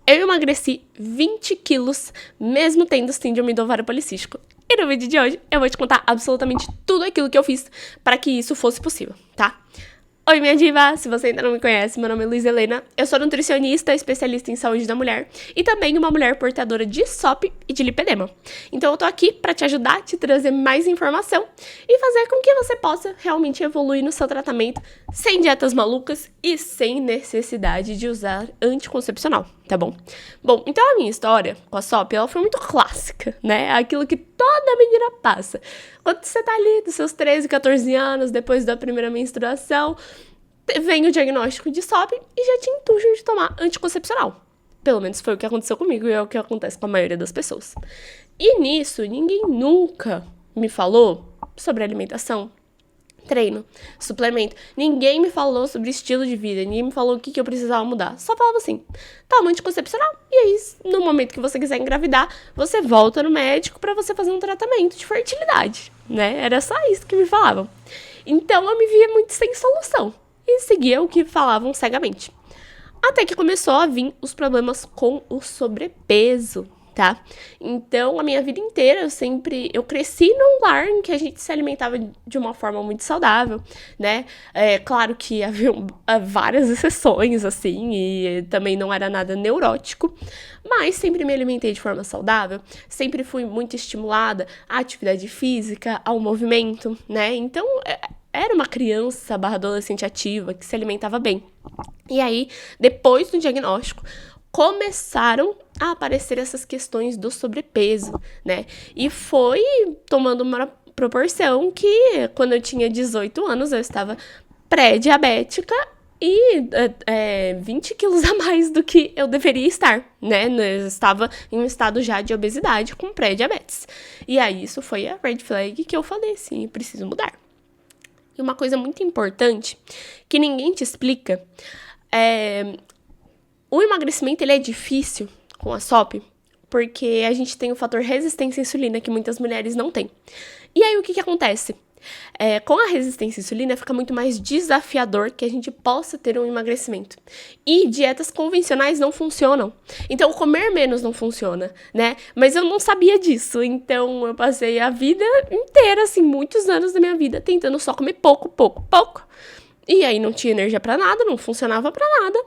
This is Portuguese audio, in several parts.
eu emagreci 20 quilos, mesmo tendo síndrome do ovário policístico. E no vídeo de hoje, eu vou te contar absolutamente tudo aquilo que eu fiz para que isso fosse possível, tá? Oi, minha diva! Se você ainda não me conhece, meu nome é Luísa Helena, eu sou nutricionista, especialista em saúde da mulher e também uma mulher portadora de SOP e de lipedema. Então eu tô aqui para te ajudar, te trazer mais informação e fazer com que você possa realmente evoluir no seu tratamento sem dietas malucas e sem necessidade de usar anticoncepcional, tá bom? Bom, então a minha história com a SOP, ela foi muito clássica, né? Aquilo que toda menina passa. Quando você tá ali dos seus 13, 14 anos, depois da primeira menstruação, vem o diagnóstico de SOP e já te entujam de tomar anticoncepcional. Pelo menos foi o que aconteceu comigo e é o que acontece com a maioria das pessoas. E nisso, ninguém nunca me falou sobre alimentação, treino, suplemento. Ninguém me falou sobre estilo de vida, ninguém me falou o que eu precisava mudar. Só falava assim, toma anticoncepcional e aí, no momento que você quiser engravidar, você volta no médico pra você fazer um tratamento de fertilidade, né? Era só isso que me falavam. Então eu me via muito sem solução e seguia o que falavam cegamente. Até que começou a vir os problemas com o sobrepeso, tá? Então, a minha vida inteira, eu cresci num lar em que a gente se alimentava de uma forma muito saudável, né? É claro que havia várias exceções, assim, e também não era nada neurótico, mas sempre me alimentei de forma saudável, sempre fui muito estimulada à atividade física, ao movimento, né? Então, era uma criança / adolescente ativa que se alimentava bem. E aí, depois do diagnóstico, começaram a aparecer essas questões do sobrepeso, né? E foi tomando uma proporção que, quando eu tinha 18 anos, eu estava pré-diabética e 20 quilos a mais do que eu deveria estar, né? Eu estava em um estado já de obesidade com pré-diabetes. E aí, isso foi a red flag que eu falei, sim, preciso mudar. E uma coisa muito importante, que ninguém te explica, o emagrecimento ele é difícil com a SOP, porque a gente tem o fator resistência à insulina, que muitas mulheres não têm. E aí, o que acontece? Com a resistência à insulina, fica muito mais desafiador que a gente possa ter um emagrecimento. E dietas convencionais não funcionam. Então, comer menos não funciona, né? Mas eu não sabia disso. Então, eu passei a vida inteira, assim, muitos anos da minha vida, tentando só comer pouco. E aí, não tinha energia pra nada, não funcionava pra nada.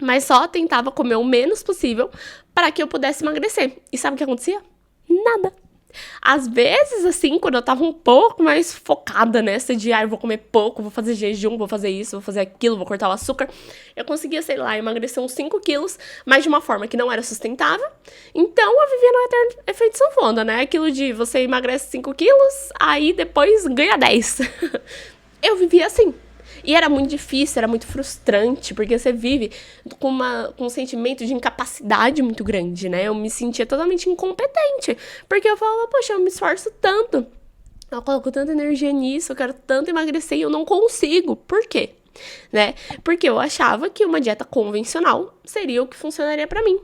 Mas só tentava comer o menos possível para que eu pudesse emagrecer. E sabe o que acontecia? Nada. Às vezes, assim, quando eu tava um pouco mais focada nessa de, eu vou comer pouco, vou fazer jejum, vou fazer isso, vou fazer aquilo, vou cortar o açúcar, eu conseguia, sei lá, emagrecer uns 5 quilos, mas de uma forma que não era sustentável. Então, eu vivia no eterno efeito sanfona, né? Aquilo de você emagrece 5 quilos, aí depois ganha 10. Eu vivia assim. E era muito difícil, era muito frustrante, porque você vive com um sentimento de incapacidade muito grande, né? Eu me sentia totalmente incompetente, porque eu falava, poxa, eu me esforço tanto, eu coloco tanta energia nisso, eu quero tanto emagrecer e eu não consigo. Por quê? Né? Porque eu achava que uma dieta convencional seria o que funcionaria pra mim.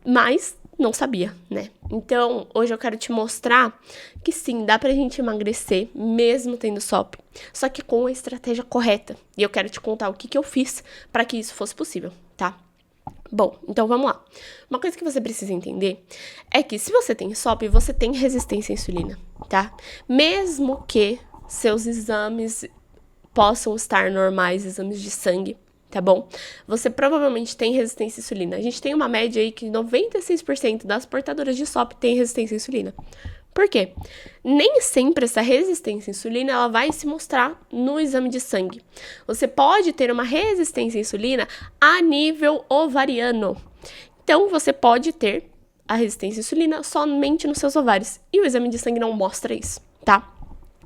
Mas não sabia, né? Então, hoje eu quero te mostrar que sim, dá pra gente emagrecer mesmo tendo SOP, só que com a estratégia correta. E eu quero te contar o que eu fiz para que isso fosse possível, tá? Bom, então vamos lá. Uma coisa que você precisa entender é que se você tem SOP, você tem resistência à insulina, tá? Mesmo que seus exames possam estar normais, exames de sangue, tá bom? Você provavelmente tem resistência à insulina. A gente tem uma média aí que 96% das portadoras de SOP têm resistência à insulina. Por quê? Nem sempre essa resistência à insulina ela vai se mostrar no exame de sangue. Você pode ter uma resistência à insulina a nível ovariano. Então, você pode ter a resistência à insulina somente nos seus ovários. E o exame de sangue não mostra isso, tá?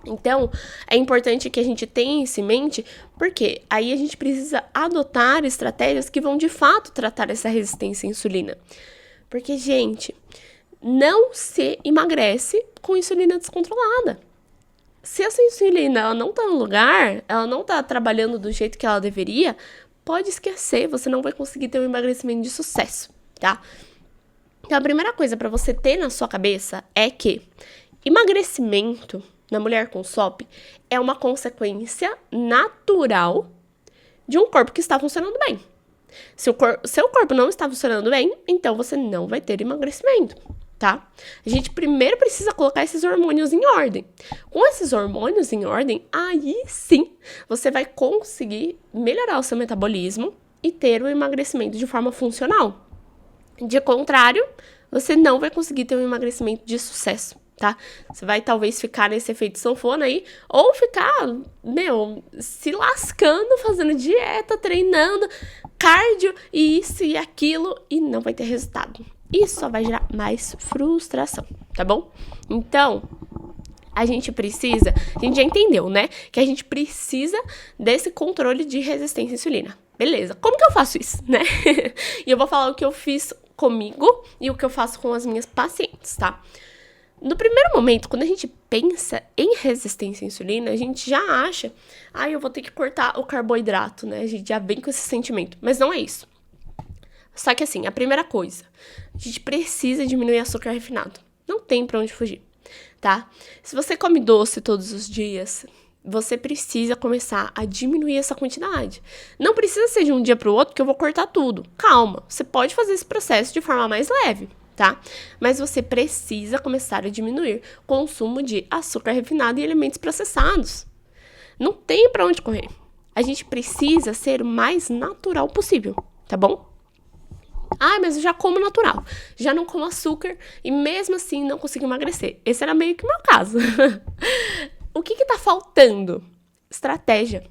Então, é importante que a gente tenha isso em mente, porque aí a gente precisa adotar estratégias que vão, de fato, tratar essa resistência à insulina. Porque, gente, não se emagrece com insulina descontrolada. Se essa insulina ela não tá no lugar, ela não tá trabalhando do jeito que ela deveria, pode esquecer, você não vai conseguir ter um emagrecimento de sucesso, tá? Então, a primeira coisa para você ter na sua cabeça é que emagrecimento na mulher com SOP é uma consequência natural de um corpo que está funcionando bem. Se o seu corpo não está funcionando bem, então você não vai ter emagrecimento, tá? A gente primeiro precisa colocar esses hormônios em ordem. Com esses hormônios em ordem, aí sim você vai conseguir melhorar o seu metabolismo e ter o emagrecimento de forma funcional. De contrário, você não vai conseguir ter um emagrecimento de sucesso, tá? Você vai talvez ficar nesse efeito sanfona aí, ou ficar, se lascando, fazendo dieta, treinando, cardio e isso e aquilo, e não vai ter resultado. Isso só vai gerar mais frustração, tá bom? Então, a gente já entendeu, né? Que a gente precisa desse controle de resistência à insulina. Beleza, como que eu faço isso, né? E eu vou falar o que eu fiz comigo e o que eu faço com as minhas pacientes, tá? No primeiro momento, quando a gente pensa em resistência à insulina, a gente já acha, eu vou ter que cortar o carboidrato, né? A gente já vem com esse sentimento, mas não é isso. Só que assim, a primeira coisa, a gente precisa diminuir o açúcar refinado. Não tem pra onde fugir, tá? Se você come doce todos os dias, você precisa começar a diminuir essa quantidade. Não precisa ser de um dia pro outro que eu vou cortar tudo. Calma, você pode fazer esse processo de forma mais leve, tá? Mas você precisa começar a diminuir o consumo de açúcar refinado e alimentos processados. Não tem pra onde correr. A gente precisa ser o mais natural possível, tá bom? Mas eu já como natural, já não como açúcar e mesmo assim não consigo emagrecer. Esse era meio que o meu caso. O que tá faltando? Estratégia.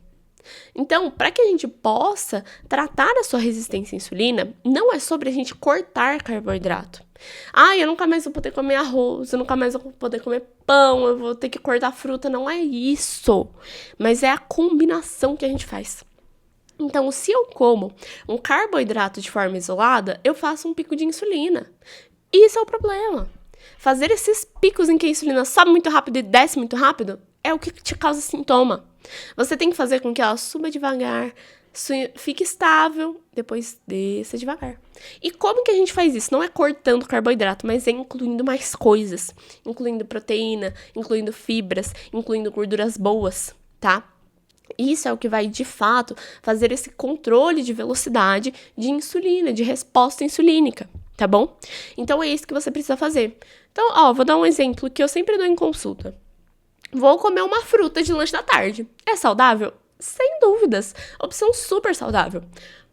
Então, para que a gente possa tratar a sua resistência à insulina, não é sobre a gente cortar carboidrato. Eu nunca mais vou poder comer arroz, eu nunca mais vou poder comer pão, eu vou ter que cortar fruta. Não é isso, mas é a combinação que a gente faz. Então, se eu como um carboidrato de forma isolada, eu faço um pico de insulina. Isso é o problema. Fazer esses picos em que a insulina sobe muito rápido e desce muito rápido é o que te causa sintoma. Você tem que fazer com que ela suba devagar, fique estável, depois desça devagar. E como que a gente faz isso? Não é cortando carboidrato, mas é incluindo mais coisas. Incluindo proteína, incluindo fibras, incluindo gorduras boas, tá? Isso é o que vai, de fato, fazer esse controle de velocidade de insulina, de resposta insulínica, tá bom? Então, é isso que você precisa fazer. Então, vou dar um exemplo que eu sempre dou em consulta. Vou comer uma fruta de lanche da tarde. É saudável? Sem dúvidas. Opção super saudável.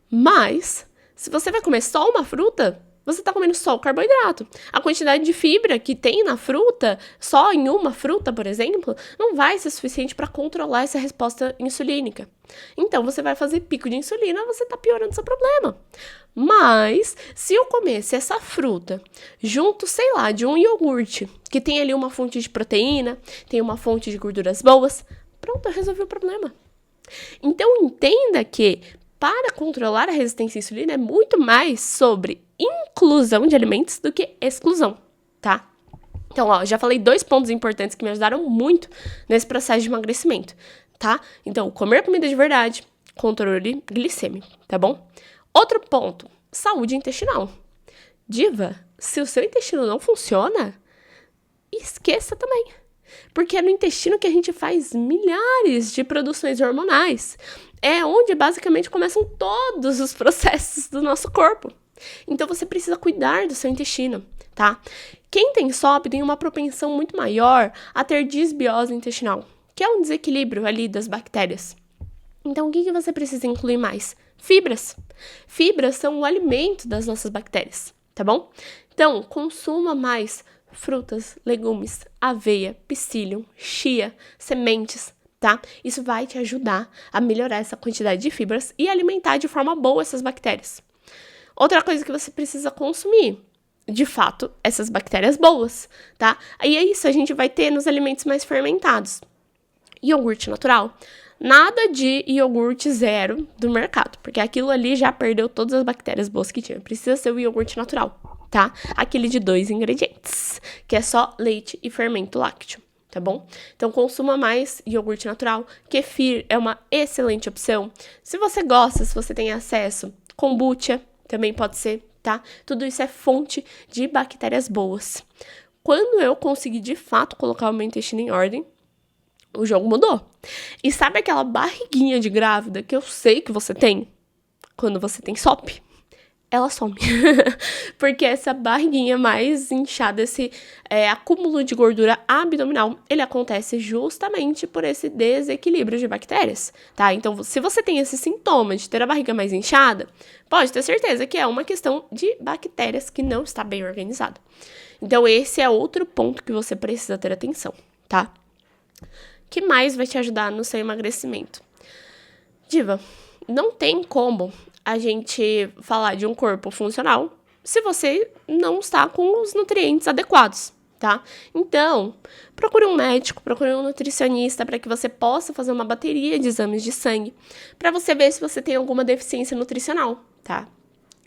Mas, se você vai comer só uma fruta, você tá comendo só o carboidrato. A quantidade de fibra que tem na fruta, só em uma fruta, por exemplo, não vai ser suficiente para controlar essa resposta insulínica. Então, você vai fazer pico de insulina, você tá piorando seu problema. Mas, se eu comesse essa fruta junto, sei lá, de um iogurte, que tem ali uma fonte de proteína, tem uma fonte de gorduras boas, pronto, eu resolvi o problema. Então, entenda que para controlar a resistência à insulina é muito mais sobre inclusão de alimentos do que exclusão, tá? Então, já falei 2 pontos importantes que me ajudaram muito nesse processo de emagrecimento, tá? Então, comer comida de verdade, controle glicêmico, tá bom? Outro ponto, saúde intestinal. Diva, se o seu intestino não funciona, esqueça também. Porque é no intestino que a gente faz milhares de produções hormonais. É onde basicamente começam todos os processos do nosso corpo. Então você precisa cuidar do seu intestino, tá? Quem tem SOP tem uma propensão muito maior a ter disbiose intestinal, que é um desequilíbrio ali das bactérias. Então o que você precisa incluir mais? Fibras. Fibras são o alimento das nossas bactérias, tá bom? Então consuma mais frutas, legumes, aveia, psyllium, chia, sementes, tá? Isso vai te ajudar a melhorar essa quantidade de fibras e alimentar de forma boa essas bactérias. Outra coisa que você precisa consumir, de fato, essas bactérias boas, tá? Aí é isso, a gente vai ter nos alimentos mais fermentados. Iogurte natural. Nada de iogurte zero do mercado, porque aquilo ali já perdeu todas as bactérias boas que tinha. Precisa ser o iogurte natural, tá? Aquele de 2 ingredientes, que é só leite e fermento lácteo, tá bom? Então, consuma mais iogurte natural. Kefir é uma excelente opção. Se você gosta, se você tem acesso, kombucha também pode ser, tá? Tudo isso é fonte de bactérias boas. Quando eu consegui, de fato, colocar o meu intestino em ordem, o jogo mudou. E sabe aquela barriguinha de grávida que eu sei que você tem? quando você tem SOP, ela some. Porque essa barriguinha mais inchada, esse acúmulo de gordura abdominal, ele acontece justamente por esse desequilíbrio de bactérias, tá? Então, se você tem esse sintoma de ter a barriga mais inchada, pode ter certeza que é uma questão de bactérias que não está bem organizada. Então, esse é outro ponto que você precisa ter atenção, tá? O que mais vai te ajudar no seu emagrecimento? Diva, não tem como a gente falar de um corpo funcional se você não está com os nutrientes adequados, tá? Então, procure um médico, procure um nutricionista para que você possa fazer uma bateria de exames de sangue para você ver se você tem alguma deficiência nutricional, tá?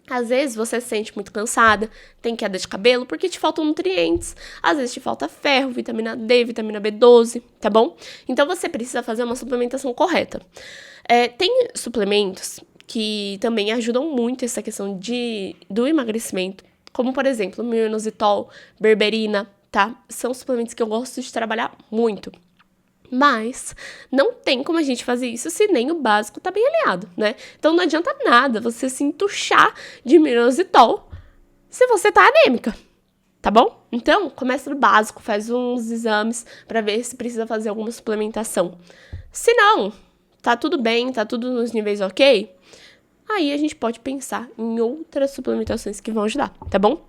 Às vezes você se sente muito cansada, tem queda de cabelo porque te faltam nutrientes. Às vezes te falta ferro, vitamina D, vitamina B12, tá bom? Então você precisa fazer uma suplementação correta. Tem suplementos que também ajudam muito essa questão do emagrecimento, como por exemplo, minoxidil, berberina, tá? São suplementos que eu gosto de trabalhar muito. Mas não tem como a gente fazer isso se nem o básico tá bem alinhado, né? Então não adianta nada você se entuchar de minoxidil se você tá anêmica, tá bom? Então, começa do básico, faz uns exames pra ver se precisa fazer alguma suplementação. Se não, tá tudo bem, tá tudo nos níveis ok, aí a gente pode pensar em outras suplementações que vão ajudar, tá bom?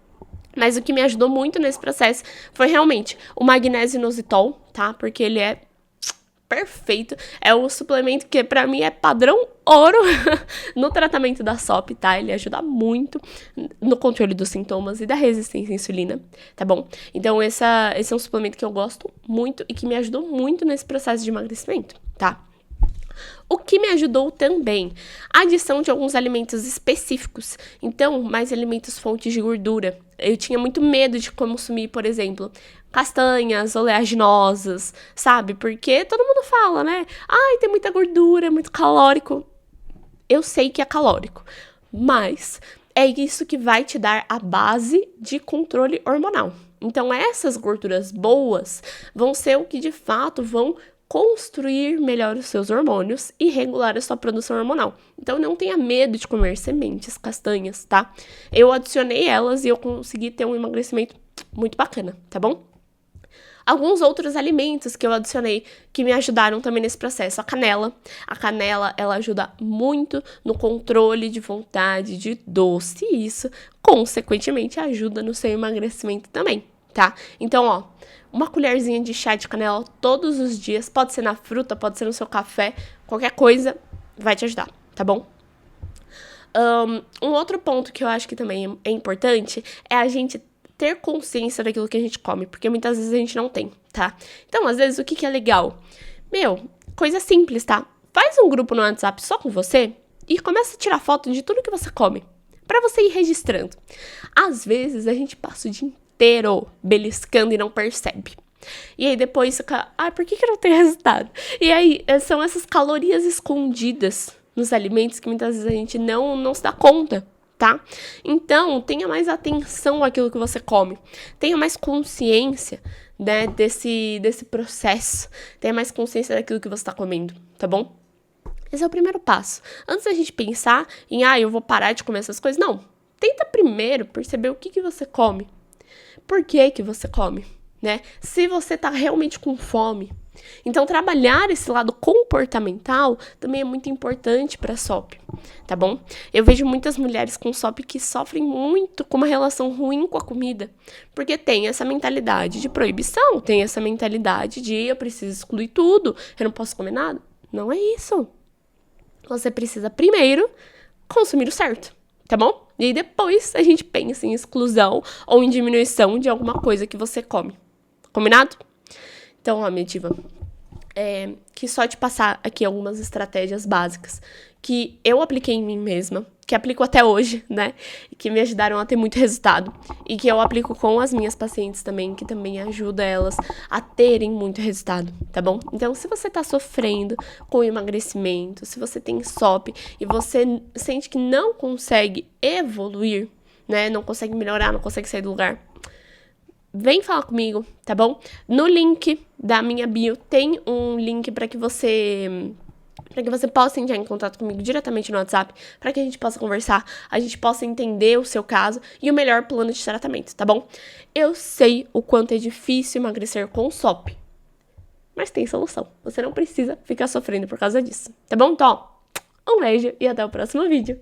Mas o que me ajudou muito nesse processo foi realmente o magnésio inositol, tá? Porque ele é perfeito. É um suplemento que pra mim é padrão ouro no tratamento da SOP, tá? Ele ajuda muito no controle dos sintomas e da resistência à insulina, tá bom? Então esse é um suplemento que eu gosto muito e que me ajudou muito nesse processo de emagrecimento, tá? O que me ajudou também, a adição de alguns alimentos específicos. Então, mais alimentos fontes de gordura. Eu tinha muito medo de consumir, por exemplo, castanhas oleaginosas, sabe? Porque todo mundo fala, né? Ai, tem muita gordura, é muito calórico. Eu sei que é calórico, mas é isso que vai te dar a base de controle hormonal. Então, essas gorduras boas vão ser o que de fato vão construir melhor os seus hormônios e regular a sua produção hormonal. Então, não tenha medo de comer sementes, castanhas, tá? Eu adicionei elas e eu consegui ter um emagrecimento muito bacana, tá bom? Alguns outros alimentos que eu adicionei que me ajudaram também nesse processo. A canela. A canela, ela ajuda muito no controle de vontade de doce e isso, consequentemente, ajuda no seu emagrecimento também, tá? Então, ó, uma colherzinha de chá de canela todos os dias, pode ser na fruta, pode ser no seu café, qualquer coisa vai te ajudar, tá bom? Um outro ponto que eu acho que também é importante é a gente ter consciência daquilo que a gente come, porque muitas vezes a gente não tem, tá? Então, às vezes, o que é legal? Coisa simples, tá? Faz um grupo no WhatsApp só com você e começa a tirar foto de tudo que você come, pra você ir registrando. Às vezes, a gente passa o dia inteiro beliscando e não percebe. E aí depois fica, por que não tem resultado? E aí são essas calorias escondidas nos alimentos que muitas vezes a gente não se dá conta, tá? Então, tenha mais atenção àquilo que você come. Tenha mais consciência, né, desse processo. Tenha mais consciência daquilo que você tá comendo, tá bom? Esse é o primeiro passo. Antes da gente pensar em, eu vou parar de comer essas coisas, não. Tenta primeiro perceber o que você come. Por que você come, né? Se você tá realmente com fome. Então, trabalhar esse lado comportamental também é muito importante para a SOP, tá bom? Eu vejo muitas mulheres com SOP que sofrem muito com uma relação ruim com a comida, porque tem essa mentalidade de proibição, tem essa mentalidade de eu preciso excluir tudo, eu não posso comer nada. Não é isso. Você precisa primeiro consumir o certo, tá bom? E aí depois a gente pensa em exclusão ou em diminuição de alguma coisa que você come. Combinado? Então, ó, minha diva, que só te passar aqui algumas estratégias básicas que eu apliquei em mim mesma, que aplico até hoje, né? E que me ajudaram a ter muito resultado. E que eu aplico com as minhas pacientes também, que também ajuda elas a terem muito resultado, tá bom? Então, se você tá sofrendo com emagrecimento, se você tem SOP e você sente que não consegue evoluir, né? Não consegue melhorar, não consegue sair do lugar, vem falar comigo, tá bom? No link da minha bio tem um link para que você para que você possa entrar em contato comigo diretamente no WhatsApp, para que a gente possa conversar, a gente possa entender o seu caso e o melhor plano de tratamento, tá bom? Eu sei o quanto é difícil emagrecer com o SOP, mas tem solução. Você não precisa ficar sofrendo por causa disso, tá bom? Então, um beijo e até o próximo vídeo.